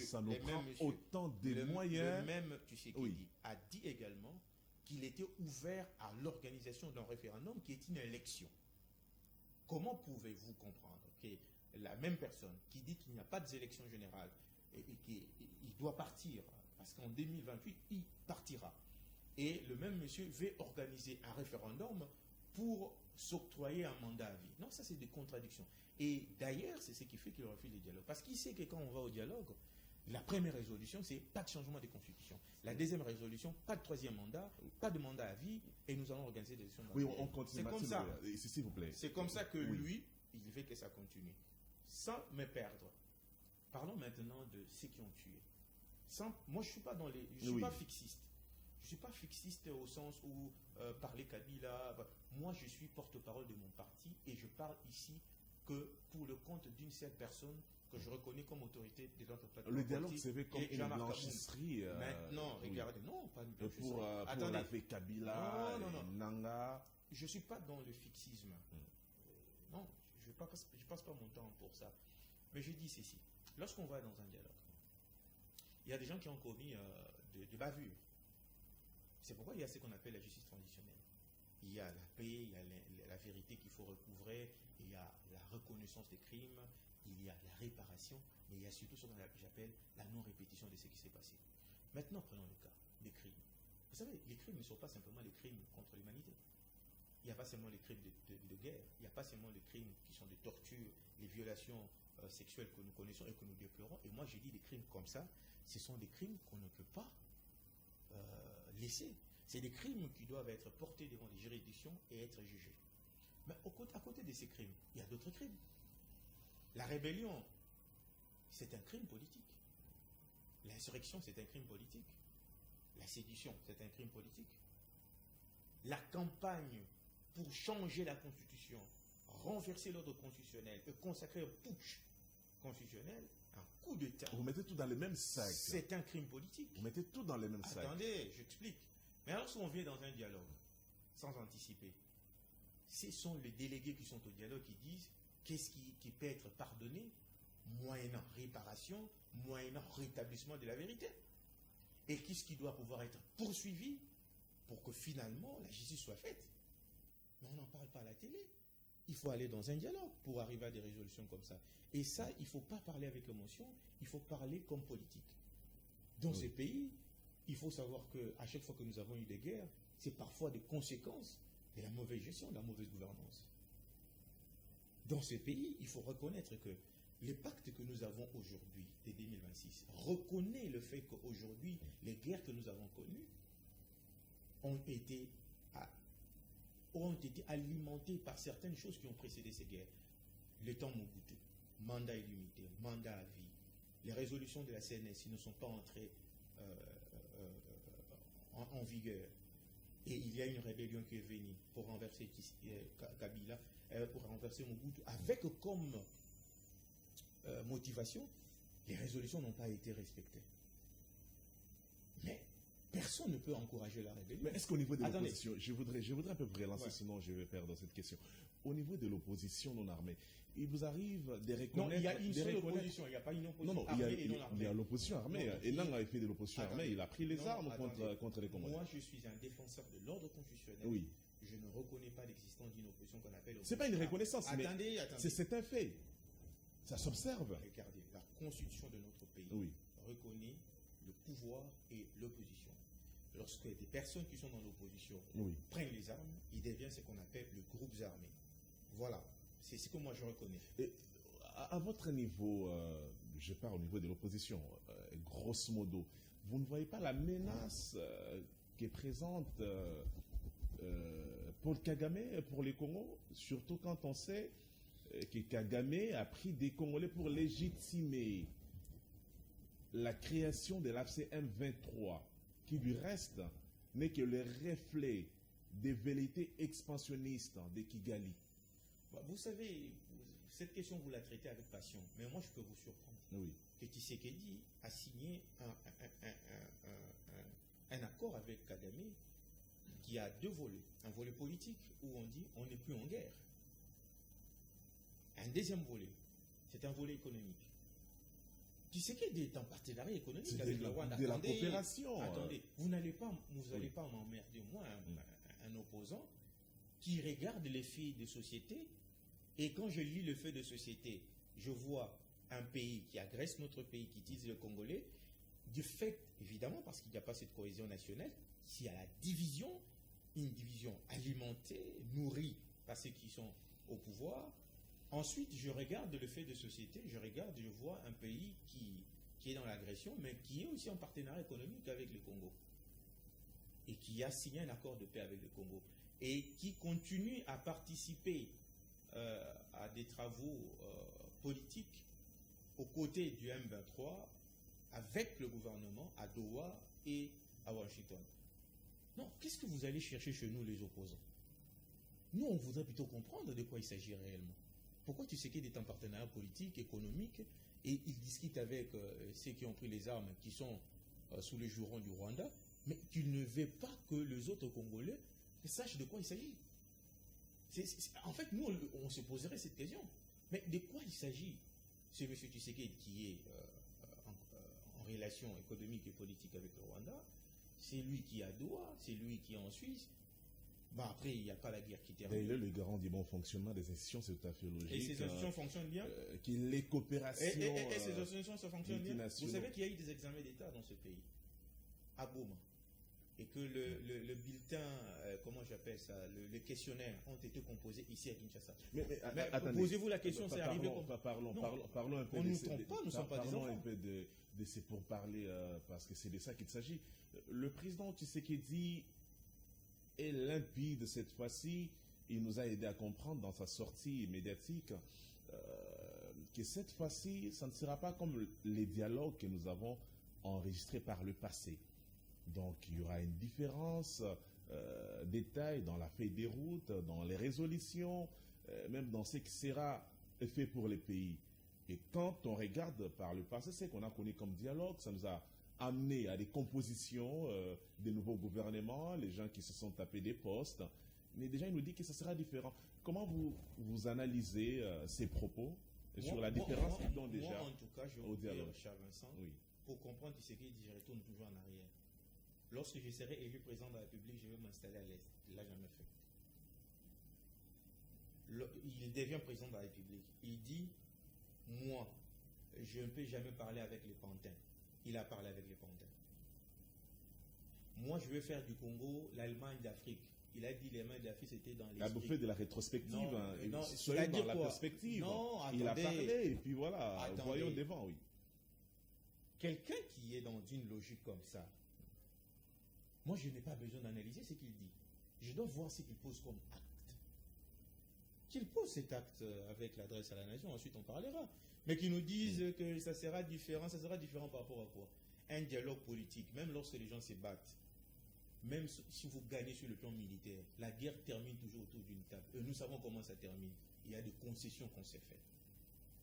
ça nous prend autant de moyens. Le même Tshisekedi a dit également qu'il était ouvert à l'organisation d'un référendum qui est une élection. Comment pouvez-vous comprendre que la même personne qui dit qu'il n'y a pas d'élection générale et qu'il doit partir, parce qu'en 2028, il partira, et le même monsieur veut organiser un référendum pour s'octroyer un mandat à vie? Non, ça c'est des contradictions. Et d'ailleurs, c'est ce qui fait qu'il refuse le dialogue. Parce qu'il sait que quand on va au dialogue, la première résolution, c'est pas de changement de constitution. La deuxième résolution, pas de troisième mandat, pas de mandat à vie, et nous allons organiser des élections. Oui, on continue. C'est comme ça. S'il vous plaît. C'est comme ça que lui, il veut que ça continue. Sans me perdre. Parlons maintenant de ceux qui ont tué. Moi, je ne suis pas dans les... Je ne suis pas fixiste. Je ne suis pas fixiste au sens où parler Kabila... Moi, je suis porte-parole de mon parti et je parle ici que pour le compte d'une seule personne que je reconnais comme autorité de notre plateforme. Le dialogue s'est vu comme une blanchisserie. Maintenant, regardez, non, pas une blanchisserie. Pour l'affaire Kabila, Nanga. Je ne suis pas dans le fixisme. Non, je ne passe pas mon temps pour ça. Mais je dis ceci. Lorsqu'on va dans un dialogue, il y a des gens qui ont commis de bavures. C'est pourquoi il y a ce qu'on appelle la justice transitionnelle. Il y a la paix, il y a la vérité qu'il faut recouvrer, il y a la reconnaissance des crimes, il y a la réparation, mais il y a surtout ce que j'appelle la non-répétition de ce qui s'est passé. Maintenant, prenons le cas des crimes. Vous savez, les crimes ne sont pas simplement les crimes contre l'humanité. Il n'y a pas seulement les crimes de guerre, il n'y a pas seulement les crimes qui sont de torture, les violations sexuelles que nous connaissons et que nous déplorons. Et moi, j'ai dit des crimes comme ça, ce sont des crimes qu'on ne peut pas laisser. C'est des crimes qui doivent être portés devant les juridictions et être jugés. Mais à côté de ces crimes, il y a d'autres crimes. La rébellion, c'est un crime politique. L'insurrection, c'est un crime politique. La sédition, c'est un crime politique. La campagne pour changer la Constitution, renverser l'ordre constitutionnel et consacrer un putsch constitutionnel, un coup d'État. Vous mettez tout dans les mêmes sacs. C'est un crime politique. Vous mettez tout dans les mêmes sacs. Attendez, j'explique. Mais lorsqu'on vient dans un dialogue, sans anticiper, ce sont les délégués qui sont au dialogue qui disent qu'est-ce qui peut être pardonné, moyennant réparation, moyennant rétablissement de la vérité. Et qu'est-ce qui doit pouvoir être poursuivi pour que finalement la justice soit faite. Mais on n'en parle pas à la télé. Il faut aller dans un dialogue pour arriver à des résolutions comme ça. Et ça, il ne faut pas parler avec émotion, il faut parler comme politique. Dans ces pays, il faut savoir qu'à chaque fois que nous avons eu des guerres, c'est parfois des conséquences de la mauvaise gestion, de la mauvaise gouvernance. Dans ces pays, il faut reconnaître que les pactes que nous avons aujourd'hui, dès 2026, reconnaît le fait qu'aujourd'hui, les guerres que nous avons connues ont été alimentées par certaines choses qui ont précédé ces guerres. Le temps Mobutu, mandat illimité, mandat à vie, les résolutions de la CNSI ne sont pas entrées en vigueur. Et il y a une rébellion qui est venue pour renverser Kabila, pour renverser Mobutu, avec comme motivation, les résolutions n'ont pas été respectées. Mais personne ne peut encourager la rébellion. Mais est-ce qu'au niveau de l'opposition, je voudrais un peu relancer, sinon je vais perdre cette question. Au niveau de l'opposition non armée, il vous arrive de reconnaître... Non, il y a une seule opposition, il n'y a pas une opposition armée et non armée. Il y a l'opposition armée. Et Nang a fait de l'opposition armée, il a pris les armes contre les Congolais. Moi, je suis un défenseur de l'ordre constitutionnel. Oui. Je ne reconnais pas l'existence d'une opposition qu'on appelle... C'est pas une reconnaissance, mais attendez. c'est un fait. Ça s'observe. Regardez, la constitution de notre pays reconnaît le pouvoir et l'opposition. Lorsque des personnes qui sont dans l'opposition prennent les armes, ils deviennent ce qu'on appelle le groupe armé. Voilà, c'est ce que moi je reconnais. Et à votre niveau, je parle au niveau de l'opposition, grosso modo, vous ne voyez pas la menace qui présente Paul Kagame pour les Congos, surtout quand on sait que Kagame a pris des Congolais pour légitimer la création de l'AFC M23, qui du reste n'est que le reflet des velléités expansionnistes de Kigali. Vous savez, cette question, vous la traitez avec passion, mais moi je peux vous surprendre. Oui. Que Tshisekedi a signé un accord avec Kagame qui a deux volets. Un volet politique où on dit on n'est plus en guerre. Un deuxième volet, c'est un volet économique. Tshisekedi est en partenariat économique avec le Rwanda. De la coopération. Attendez, vous n'allez pas m'emmerder, moi, un opposant qui regarde les faits de société, et quand je lis le fait de société, je vois un pays qui agresse notre pays, qui utilise le Congolais, du fait, évidemment, parce qu'il n'y a pas cette cohésion nationale, s'il y a la division, une division alimentée, nourrie par ceux qui sont au pouvoir. Ensuite, je regarde le fait de société, je vois un pays qui est dans l'agression, mais qui est aussi en partenariat économique avec le Congo. Et qui a signé un accord de paix avec le Congo. Et qui continue à participer à des travaux politiques aux côtés du M23 avec le gouvernement à Doha et à Washington. Non, qu'est-ce que vous allez chercher chez nous les opposants? Nous, on voudrait plutôt comprendre de quoi il s'agit réellement. Pourquoi Tshisekedi est en partenariat politique, économique, et il discute avec ceux qui ont pris les armes, qui sont sous les jurons du Rwanda, mais qu'il ne veut pas que les autres Congolais sachent de quoi il s'agit. En fait, nous, on se poserait cette question. Mais de quoi il s'agit? C'est M. Tshisekedi qui est en relation économique et politique avec le Rwanda, c'est lui qui est à Doha, c'est lui qui est en Suisse. Bah après, il n'y a pas la guerre qui termine. D'ailleurs, le garant du bon fonctionnement des institutions, c'est tout à fait logique. Et ces institutions fonctionnent bien. Les coopérations. Et ces institutions, ça fonctionne bien. Vous savez qu'il y a eu des examens d'État dans ce pays, à Goma. Et que le bulletin, comment j'appelle ça, le questionnaire ont été composés ici à Kinshasa. Mais posez-vous la question, c'est arrivé comme... Parlons un peu on ne nous trompe pas, nous ne sommes pas des enfants. Parlons un peu de ces pourparlers, parce que c'est de ça qu'il s'agit. Le président Tshisekedi est limpide cette fois-ci. Il nous a aidé à comprendre dans sa sortie médiatique que cette fois-ci, ça ne sera pas comme les dialogues que nous avons enregistrés par le passé. Donc, il y aura une différence des tailles dans la feuille des routes, dans les résolutions, même dans ce qui sera fait pour les pays. Et quand on regarde par le passé, ce qu'on a connu comme dialogue, ça nous a amené à des compositions des nouveaux gouvernements, les gens qui se sont tapés des postes. Mais déjà, il nous dit que ça sera différent. Comment vous analysez ces propos sur la différence qu'ils donnent déjà moi, en tout cas, je au veux dialogue? dire, Charles Vincent, Oui. pour comprendre ce qu'il dit, je retourne toujours en arrière. Lorsque je serai élu président de la République, je vais m'installer à l'Est. Il ne l'a jamais fait. Il devient président de la République. Il dit, moi, je ne peux jamais parler avec les pantins. Il a parlé avec les pantins. Moi, je vais faire du Congo l'Allemagne d'Afrique. Il a dit l'Allemagne d'Afrique, c'était dans les... Vous faites de la rétrospective. Non, soyez dans la perspective. Non, attendez. Il a parlé, et puis voilà, Attendez. voyons devant, oui. Quelqu'un qui est dans une logique comme ça, moi, je n'ai pas besoin d'analyser ce qu'il dit. Je dois voir ce qu'il pose comme acte. Qu'il pose cet acte avec l'adresse à la nation, ensuite on parlera. Mais qu'ils nous disent que ça sera différent par rapport à quoi? Un dialogue politique, même lorsque les gens se battent, même si vous gagnez sur le plan militaire, la guerre termine toujours autour d'une table. Et nous savons comment ça termine. Il y a des concessions qu'on s'est faites.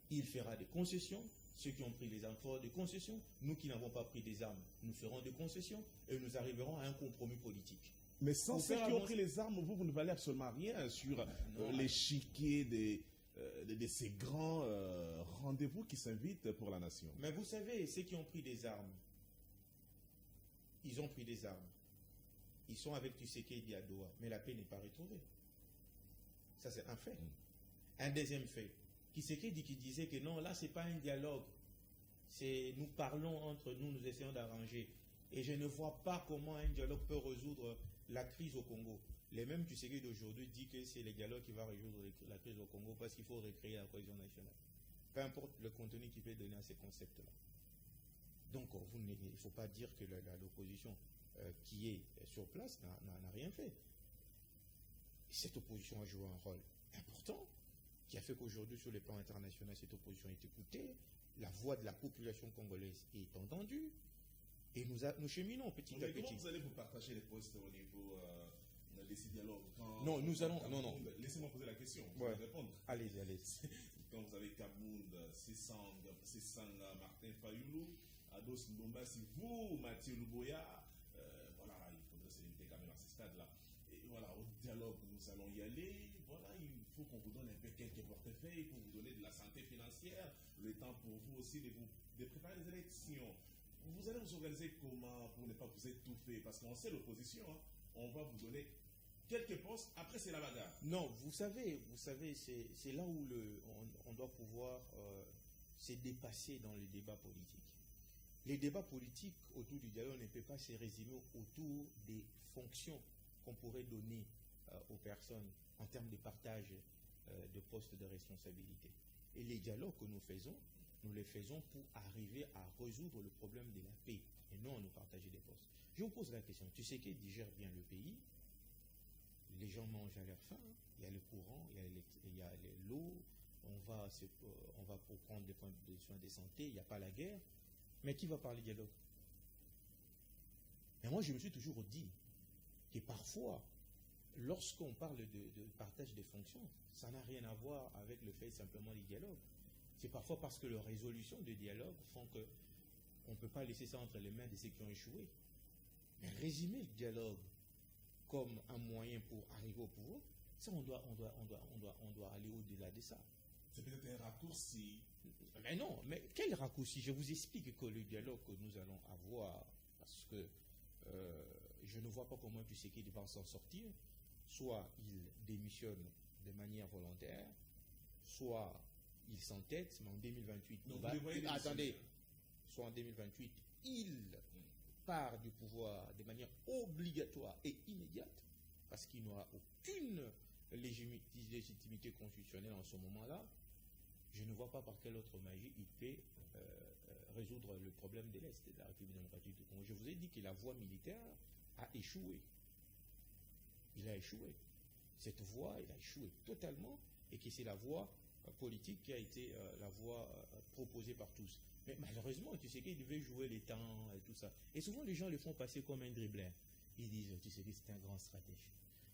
Il fera des concessions. Ceux qui ont pris les armes feront des concessions. Nous qui n'avons pas pris des armes, nous ferons des concessions et nous arriverons à un compromis politique. Mais sans ceux qui ont pris les armes, vous ne valez absolument rien sur l'échiquier de ces grands rendez-vous qui s'invitent pour la nation. Mais vous savez, ceux qui ont pris des armes, ils ont pris des armes. Ils sont avec Tshisekedi à Doha, mais la paix n'est pas retrouvée. Ça, c'est un fait. Un deuxième fait. Tshisekedi qui disait que non, là, ce n'est pas un dialogue. Nous parlons entre nous, nous essayons d'arranger. Et je ne vois pas comment un dialogue peut résoudre la crise au Congo. Les mêmes Tshisekedi d'aujourd'hui dit que c'est le dialogue qui va résoudre la crise au Congo parce qu'il faut recréer la cohésion nationale. Peu importe le contenu qu'il peut donner à ces concepts-là. Donc, il ne faut pas dire que l'opposition qui est sur place n'a rien fait. Cette opposition a joué un rôle important qui a fait qu'aujourd'hui, sur le plan international, cette opposition est écoutée, la voix de la population congolaise est entendue, et nous cheminons petit à petit. Comment vous allez vous partager les postes au niveau de ces dialogues? Non, nous allons... Non. Laissez-moi poser la question, vous ouais. allez répondre. Allez. Quand vous avez Kabound, Sessang, Martin Fayoulou, Ados Ndomba, si vous, Mathieu Luboya, voilà, il faudrait se limiter quand même à ce stade-là. Et voilà, au dialogue, nous allons y aller. Voilà, il faut qu'on vous donne un peu quelques portefeuilles pour vous donner de la santé financière, le temps pour vous aussi de préparer les élections. Vous allez vous organiser comment pour ne pas vous étouffer? Parce qu'on sait l'opposition, hein, on va vous donner quelques postes, après c'est la bagarre. Non, vous savez, c'est là où on doit pouvoir se dépasser dans les débats politiques. Les débats politiques autour du dialogue ne peuvent pas se résumer autour des fonctions qu'on pourrait donner aux personnes en termes de partage de postes de responsabilité. Et les dialogues que nous les faisons pour arriver à résoudre le problème de la paix et non à nous partager des postes. Je vous pose la question, Tshisekedi digère bien le pays, les gens mangent à leur faim, il y a le courant, il y a l'eau, on va pour prendre des soins de santé, il n'y a pas la guerre, mais qui va parler dialogue? Et moi je me suis toujours dit que parfois, lorsqu'on parle de partage des fonctions, ça n'a rien à voir avec le fait simplement du dialogue. C'est parfois parce que les résolutions de dialogue font qu'on ne peut pas laisser ça entre les mains de ceux qui ont échoué. Mais résumer le dialogue comme un moyen pour arriver au pouvoir, ça, on doit aller au-delà de ça. C'est peut-être un raccourci. Mais non, mais quel raccourci? Je vous explique que le dialogue que nous allons avoir, parce que je ne vois pas comment Tshisekedi va s'en sortir. Soit il démissionne de manière volontaire, soit il s'entête, mais en 2028, attendez, soit en 2028, il part du pouvoir de manière obligatoire et immédiate, parce qu'il n'aura aucune légitimité constitutionnelle en ce moment-là. Je ne vois pas par quelle autre magie il peut résoudre le problème de l'Est de la République démocratique du Congo. Je vous ai dit que la voie militaire a échoué. Il a échoué. Cette voie, il a échoué totalement, et que c'est la voie politique qui a été la voie proposée par tous. Mais malheureusement, tu sais qu'il devait jouer les temps et tout ça. Et souvent, les gens le font passer comme un dribbleur. Ils disent, tu sais que c'est un grand stratège.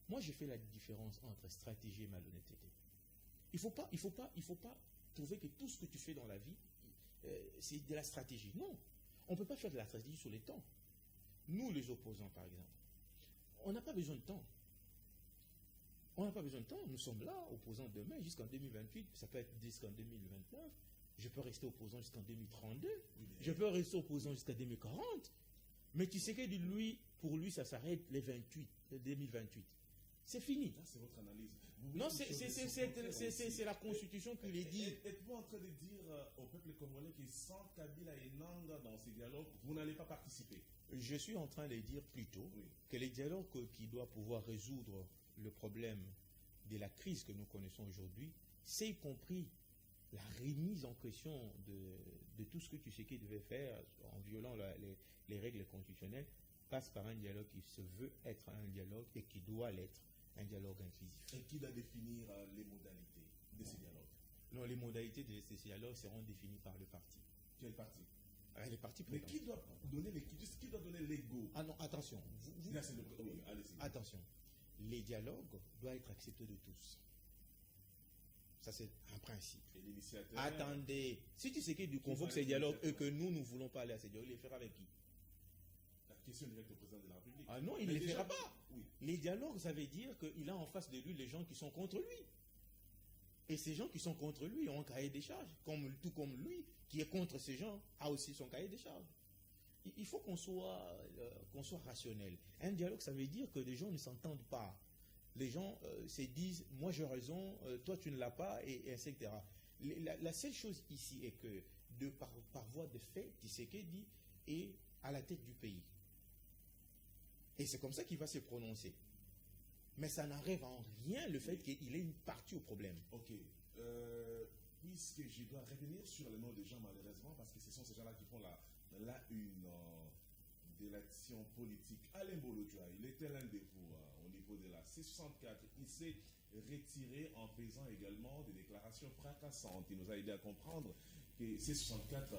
Moi, j'ai fait la différence entre stratégie et malhonnêteté. Il faut pas trouver que tout ce que tu fais dans la vie, c'est de la stratégie. Non, on ne peut pas faire de la stratégie sur les temps. Nous, les opposants, par exemple, on n'a pas besoin de temps. On n'a pas besoin de temps. Nous sommes là, opposants demain, jusqu'en 2028. Ça peut être jusqu'en 2029. Je peux rester opposant jusqu'en 2032. Je peux rester opposant jusqu'à 2040. Mais tu sais que pour lui, ça s'arrête les 2028. C'est fini. Ça, c'est votre analyse. Non, c'est la Constitution qui les dit. Êtes-vous en train de dire au peuple congolais que sans Kabila et Nanga dans ces dialogues, vous n'allez pas participer? Je suis en train de dire plutôt que les dialogues qui doivent pouvoir résoudre le problème de la crise que nous connaissons aujourd'hui, c'est y compris la remise en question de tout ce que tu sais qu'il devait faire en violant les règles constitutionnelles, passe par un dialogue qui se veut être un dialogue et qui doit l'être, un dialogue inclusif. Et qui doit définir les modalités de ces dialogues? Non, les modalités de ces dialogues seront définies par le parti. Quel parti? Les partis mais qui doit donner les go? Ah non, attention. Là, c'est allez-y. Attention. Les dialogues doivent être acceptés de tous. Ça, c'est un principe. Et l'initiateur... Attendez. Si tu sais qu'il convoque ces dialogues et que nous ne voulons pas aller à ces dialogues, il les fera avec qui? La question directe au président de la République. Ah non, il ne les fera pas. Oui. Les dialogues, ça veut dire qu'il a en face de lui les gens qui sont contre lui. Et ces gens qui sont contre lui ont un cahier des charges. Tout comme lui, qui est contre ces gens, a aussi son cahier des charges. Il faut qu'on soit rationnel. Un dialogue, ça veut dire que les gens ne s'entendent pas. Les gens se disent, moi j'ai raison, toi tu ne l'as pas, et etc. La seule chose ici est que, par voie de fait, Tshisekedi est à la tête du pays. Et c'est comme ça qu'il va se prononcer. Mais ça n'arrive en rien le fait qu'il ait une partie au problème. Ok. Puisque je dois revenir sur le nom des gens, malheureusement, parce que ce sont ces gens-là qui font la une de l'action politique. Alain Bolodjoa, il était l'un de vous au niveau de la C64. Il s'est retiré en faisant également des déclarations fracassantes. Il nous a aidé à comprendre que C64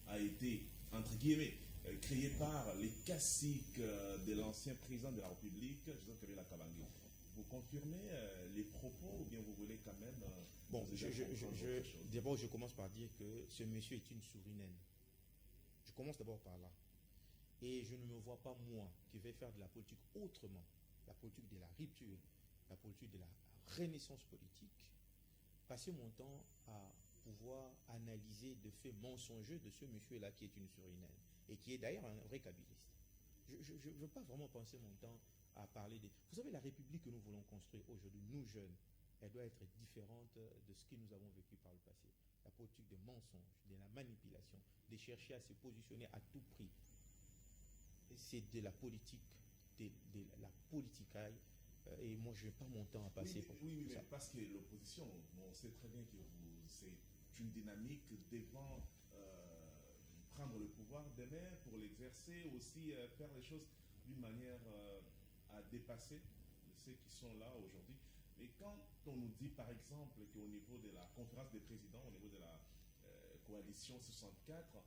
a été, entre guillemets, créé par les caciques de l'ancien président de la République, Joseph Kabila Kabange. Vous confirmez les propos ou bien vous voulez quand même... Bon, d'abord, je commence par dire que ce monsieur est une souris naine. Je commence d'abord par là. Et je ne me vois pas, moi, qui vais faire de la politique autrement, la politique de la rupture, la politique de la renaissance politique, passer mon temps à pouvoir analyser de faits mensongers de ce monsieur-là qui est une souris naine et qui est d'ailleurs un vrai kabiliste. Je ne veux pas vraiment passer mon temps à parler de... Vous savez, la République que nous voulons construire aujourd'hui, nous jeunes, elle doit être différente de ce que nous avons vécu par le passé. La politique des mensonges, de la manipulation, de chercher à se positionner à tout prix. C'est de la politique, de la politicaille. Et moi, je n'ai pas mon temps à passer pour ça. Oui, mais parce que l'opposition, on sait très bien que c'est une dynamique devant prendre le pouvoir demain pour l'exercer, aussi faire les choses d'une manière à dépasser ceux qui sont là aujourd'hui. Mais quand on nous dit, par exemple, qu'au niveau de la conférence des présidents, au niveau de la coalition 64,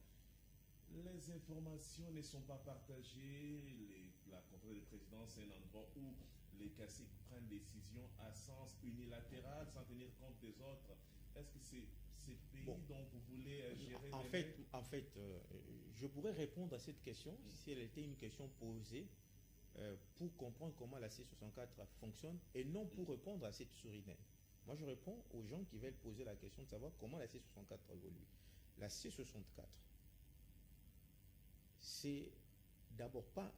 les informations ne sont pas partagées, la conférence des présidents, c'est un endroit où les caciques prennent des décisions à sens unilatéral, sans tenir compte des autres. Est-ce que c'est ces pays dont vous voulez gérer En fait, je pourrais répondre à cette question si elle était une question posée pour comprendre comment la C64 fonctionne et non pour répondre à cette sourinaine. Moi, je réponds aux gens qui veulent poser la question de savoir comment la C64 évolue. La C64, c'est d'abord pas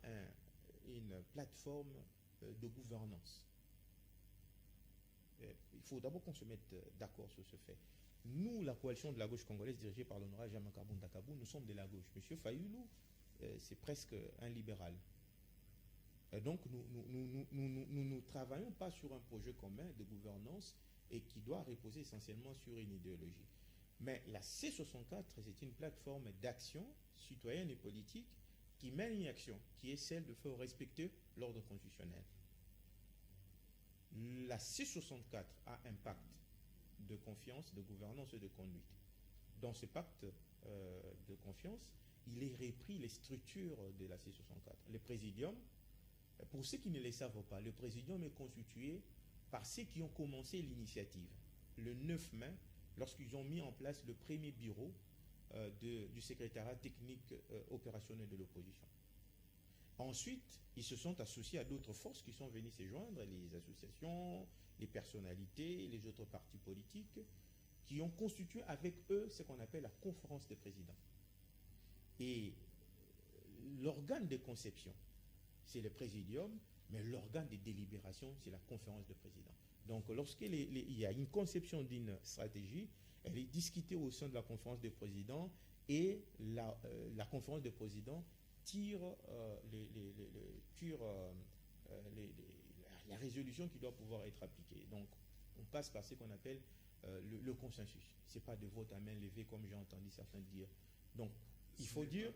une plateforme de gouvernance. Il faut d'abord qu'on se mette d'accord sur ce fait. Nous, la coalition de la gauche congolaise dirigée par l'honorable Jean-Marc Ndakabou, nous sommes de la gauche. Monsieur Fayoulou, c'est presque un libéral. Et donc, nous ne travaillons pas sur un projet commun de gouvernance et qui doit reposer essentiellement sur une idéologie. Mais la C64, c'est une plateforme d'action citoyenne et politique qui mène une action qui est celle de faire respecter l'ordre constitutionnel. La C64 a un pacte de confiance, de gouvernance et de conduite. Dans ce pacte de confiance, il est repris les structures de la C64. Le présidium, pour ceux qui ne le savent pas, le présidium est constitué par ceux qui ont commencé l'initiative. Le 9 mai, lorsqu'ils ont mis en place le premier bureau du secrétariat technique opérationnel de l'opposition. Ensuite, ils se sont associés à d'autres forces qui sont venues se joindre, les associations, les personnalités, les autres partis politiques, qui ont constitué avec eux ce qu'on appelle la conférence des présidents. Et l'organe de conception, c'est le présidium, mais l'organe de délibération, c'est la conférence des présidents. Donc, lorsqu'il y a une conception d'une stratégie, elle est discutée au sein de la conférence des présidents et la conférence des présidents tire la résolution qui doit pouvoir être appliquée. Donc, on passe par ce qu'on appelle le consensus. Ce n'est pas de vote à main levée comme j'ai entendu certains dire. Donc, il faut dire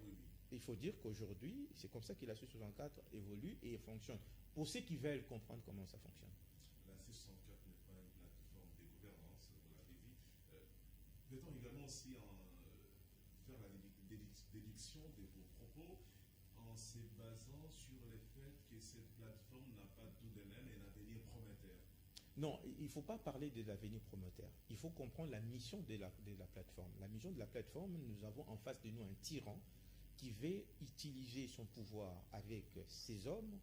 qu'aujourd'hui, c'est comme ça que la C64 évolue et fonctionne. Pour ceux qui veulent comprendre comment ça fonctionne. La C64 n'est pas une plateforme de gouvernance, vous l'avez dit. Peut-on également aussi faire la déduction de vos propos en se basant sur le fait que cette plateforme n'a pas tout de même et un avenir prometteur? Non, il ne faut pas parler de l'avenir prometteur. Il faut comprendre la mission de la plateforme. La mission de la plateforme, nous avons en face de nous un tyran qui veut utiliser son pouvoir avec ses hommes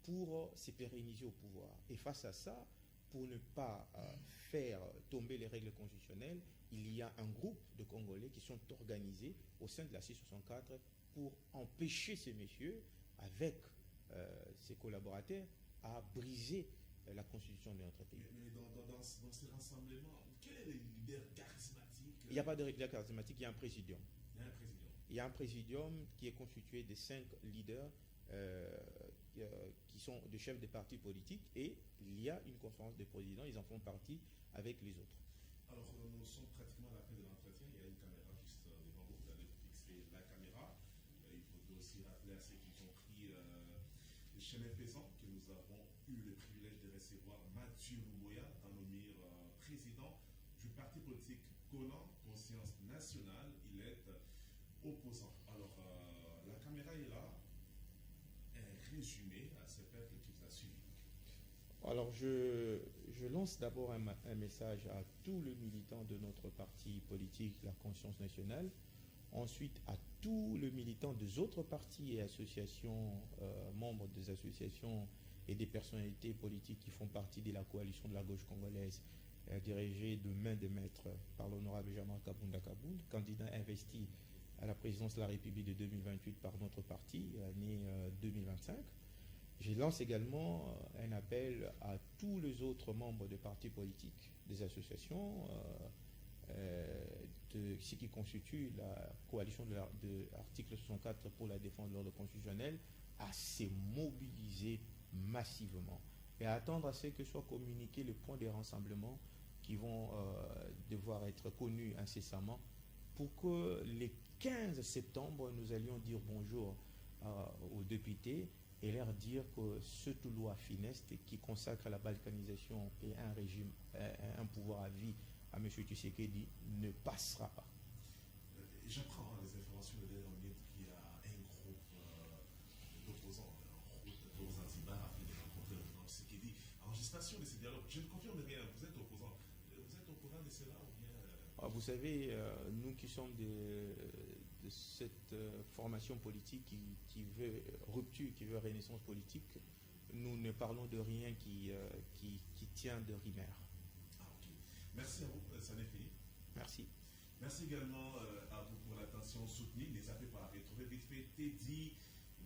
pour se pérenniser au pouvoir. Et face à ça, pour ne pas faire tomber les règles constitutionnelles, il y a un groupe de Congolais qui sont organisés au sein de la C64 pour empêcher ces messieurs, avec ses collaborateurs, à briser la constitution de notre pays. Mais dans ces rassemblements, quel est le leader charismatique? Il n'y a pas de leader charismatique, il y a un présidium. Il y a un présidium. Il y a un présidium qui est constitué de 5 leaders qui sont des chefs de partis politiques et il y a une conférence de présidents, ils en font partie avec les autres. Alors, nous sommes pratiquement à la fin de l'entretien. Il y a une caméra juste devant vous. Vous allez fixer la caméra. Il faut aussi rappeler à ceux qui ont pris le chemin pesant que nous avons eu le privilège de recevoir Mathieu Lumboya, Danomir, président du parti politique Conan, Conscience Nationale. Il est opposant. Alors, la caméra est là. Un résumé à ce peuple qui vous a suivi. Alors, je lance d'abord un message à tous les militants de notre parti politique, la Conscience Nationale, ensuite à tous les militants des autres partis et associations, membres des associations et des personnalités politiques qui font partie de la coalition de la gauche congolaise, dirigée de main de maître par l'honorable Jean-Marc Ndakabou, candidat investi à la présidence de la République de 2028 par notre parti, année 2025. Je lance également un appel à tous les autres membres des partis politiques, des associations, de ce qui constitue la coalition de l'article 64 pour la défense de l'ordre constitutionnel, à se mobiliser massivement et à attendre à ce que soient communiqués les points de rassemblement qui vont devoir être connus incessamment pour que les 15 septembre, nous allions dire bonjour aux députés et leur dire que cette loi funeste qui consacre la balkanisation et un régime, un pouvoir à vie à M. Tshisekedi ne passera pas. J'apprends les informations de dernière minute qu'il y a un groupe d'opposants en route pour Zanzibar afin de rencontrer le président Tshisekedi. l'enregistration de ces dialogues. Je ne confirme rien, vous êtes opposant. Vous êtes au courant de cela ou bien... Vous savez, nous qui sommes de cette formation politique qui veut rupture, qui veut renaissance politique, nous ne parlons de rien qui tient de Rimer. Ok. Merci à vous, Sané-Philippe. Merci. Merci également à vous pour l'attention soutenue. Les appels par retrouver vite fait Teddy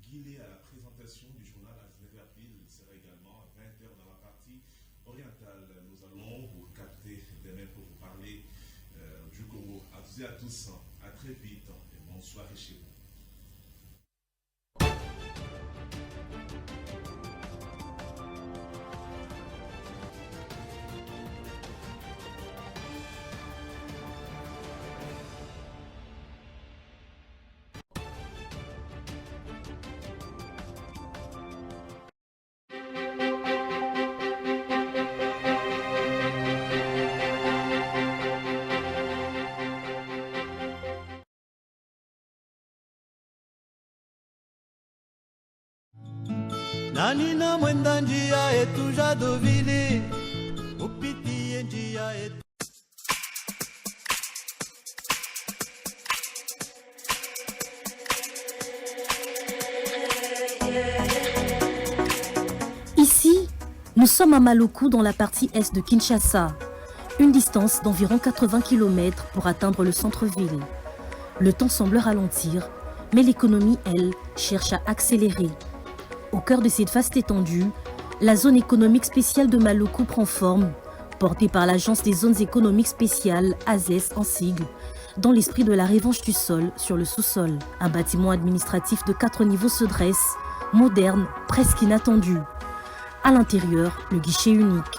Guillet à la présentation du journal à 19h pile. Il sera également à 20h dans la partie orientale. Nous allons vous capter demain pour vous parler du Congo. À tous et à tous, à très vite et bonsoir chez vous. Nani na mwenda njia yetu Jadovili upitie njia yetu. Ici, nous sommes à Maloku dans la partie est de Kinshasa, une distance d'environ 80 km pour atteindre le centre-ville. Le temps semble ralentir, mais l'économie, elle, cherche à accélérer. Au cœur de cette vaste étendue, la zone économique spéciale de Maloku prend forme, portée par l'Agence des zones économiques spéciales, AZES en sigle, dans l'esprit de la revanche du sol sur le sous-sol. Un bâtiment administratif de 4 niveaux se dresse, moderne, presque inattendu. À l'intérieur, le guichet unique.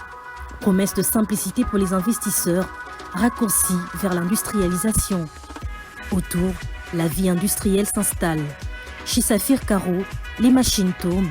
Promesse de simplicité pour les investisseurs, raccourci vers l'industrialisation. Autour, la vie industrielle s'installe. Chez Saphir Caro, les machines tournent,